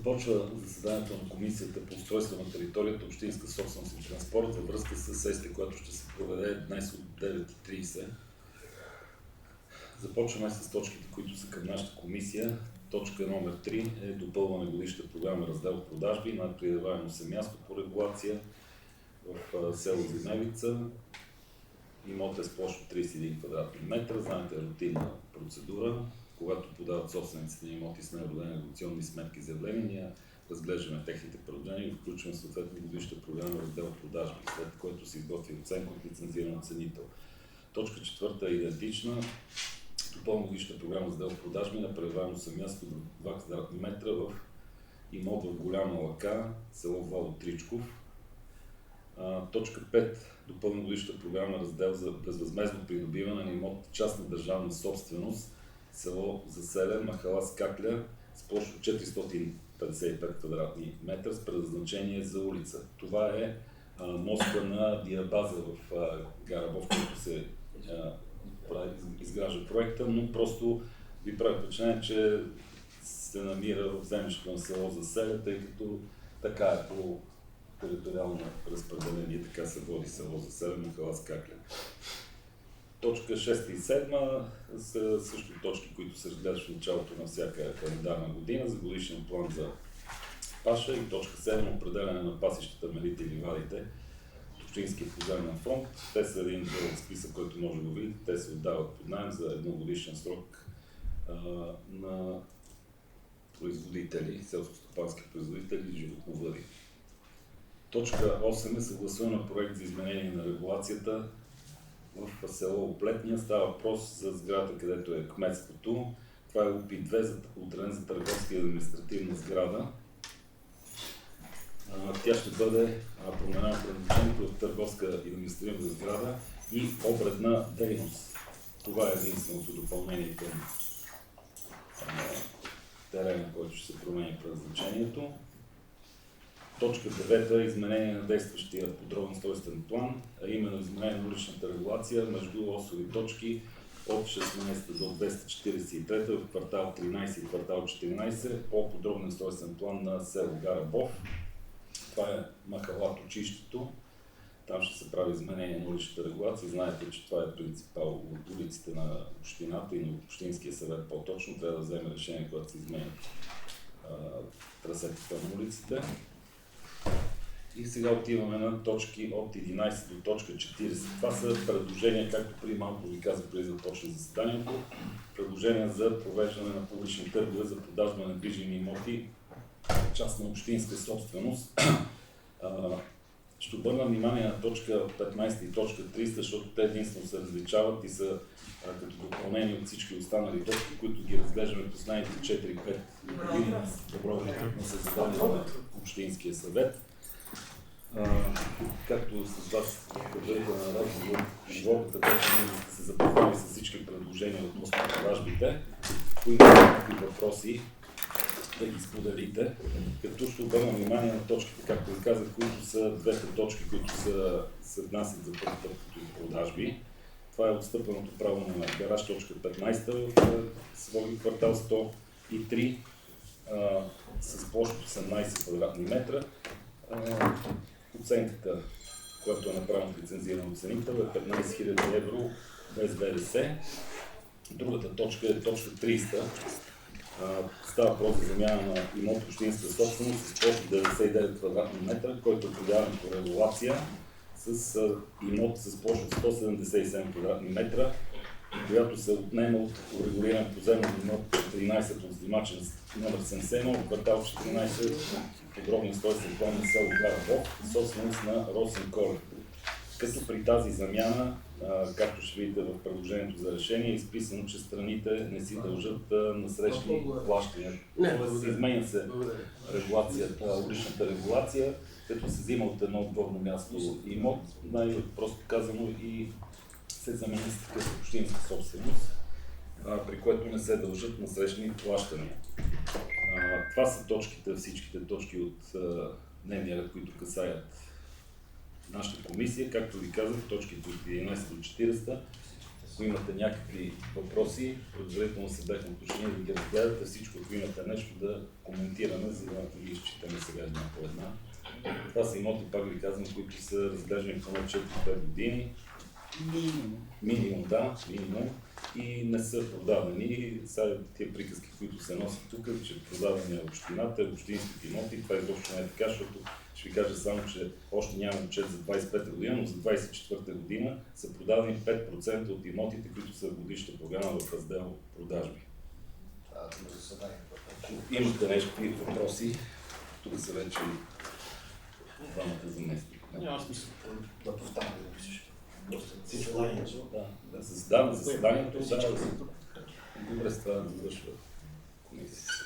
Започва заседанието на Комисията по устройство на територията, общинска собственост и транспорт във връзка с сесия, която ще се проведе днес от 9:30. Започваме с точките, които са към нашата комисия. Точка номер 3 е допълване годишната програма раздел продажби на предаваемо се място по регулация в село Зимевица. Имот е с площ от 31 квадратни метра. Знаете, рутинна процедура. Когато подават собствениците на имоти с неуредени регулационни сметки заявления, ние разглеждаме техните предложения и включваме съответно годишната програма раздел продажби, след което се изготви оценка от лицензиран оценител. Точка 4 е идентична. Допълно годишната програма раздел продажби на предаваемо се място до 2 квадратни метра в имот в Голяма Лъка, село Владо Тричков. Точка 5. Допълно годишната програма раздел за безвъзмездно придобиване на имот частна държавна собственост, село Заселен, махала Скакля, с площ от 455 квадратни метра с предназначение за улица. Това е моста на Диабаза в Гарабов, който се изгражда проекта, но просто ви прави впечатление, че се намира в землището на село Заселен, тъй като така е по териториално разпределение, така се води село Заселен, махала Скакля. Точка 6 и 7 са също точки, които се разглеждат в началото на всяка календарна година за годишен план за паша, и точка 7 определяне на пасищата, мерите и ливадите от Общинския поземлен фонд. Те са един дълъг списък, който може да го видите. Те се отдават под наем за едногодишен срок на производители, селскостопански производители и животновъди. Точка 8 е съгласуване на проект за изменение на регулацията в село Оплетния. Става въпрос за сградата, където е кметството. Това е УПИ-2, отделен за търговска и административна сграда. Тя ще бъде променена предназначението в търговска и административна сграда и обредна дейност. Това е единственото допълнение към терена, който ще се промени предназначението. Точка 9 е изменение на действащия подробен устройствен план, а именно изменение на уличната регулация между осови точки от 16 до 243 в квартал 13 и квартал 14 по подробен устройствен план на село Гарабов. Това е махала Точището. Там ще се прави изменение на уличната регулация. Знаете, че това е принципал от улиците на общината и на Общинския съвет по-точно. Трябва да вземе решение, когато се изменят трасетите на улиците. И сега отиваме на точки от 11 до точка 40. Това са предложения, както преди малко ви казах, преди да започне заседанието. Предложения за провеждане на публични търгове за продажба на движими имоти, частна общинска собственост. Ще обърна внимание на точка 15 и точка 30, защото те единствено се различават и са като допълнение от всички останали точки, които ги разглеждаме последните 4-5 години добро на създаване на Общинския съвет. Както с вас предварителен разговор, животата вече сте се запознали с всички предложения относно продажбите, които са някакви въпроси да ги споделите, като ще обърна внимание на точките, както ви казах, които са двете точки, които се внасят за първи път като продажби. Това е отстъпеното право на гараж, точка 15 в своя квартал 103 с площ 18 квадратни метра. Оценката, която е направена от лицензиран оценител, е 15 000 евро без ДДС. Другата точка е точка 30. Става въпрос за замяна на имот общинска собственост с площ 99 квадратни метра, който е продаван по регулация с имот с площ от 177 квадратни метра, която се отнема от урегулиран поземлен имот 13 от снимачен номер 71 в квартал 14 подробен устройствен план на село Гарабов, собственост на Росен Колев. Като при тази замяна, както ще видите в предложението за решение, е изписано, че страните не си дължат насрещни плащания. Изменя се регулацията, уличната регулация, като се взима от едно отборно място имот, най-просто казано, и се заменя с такъв общинска собственост, при което не се дължат насрещни плащания. Това са точките, всичките точки от дневния ред, които касаят нашата комисия. Както ви казах, точките от 11 до 40 Ако имате някакви въпроси, предварително се бяхме уточнили да ги разгледате, всичко, ако имате нещо да коментираме, за да ги изчитаме сега една по една. Това са имоти, пак ви казвам, които са разглеждани поне 4-5 години. Минимум, да, минимум. И не са продадени. Сега тия приказки, които се носят тук, че продадени от общината, общинските имоти, това изобщо не е така, защото ще ви кажа само, че още нямам отчет за 25-та година, но за 24-та година са продадени 5% от имотите, които са в годишната програма в раздел продажби. Имате нещо, въпроси? Тук са вече двамата заместни. Няма смисъл да повтарям да пишеш. Да, заседанието, добре с това да завършва комисията.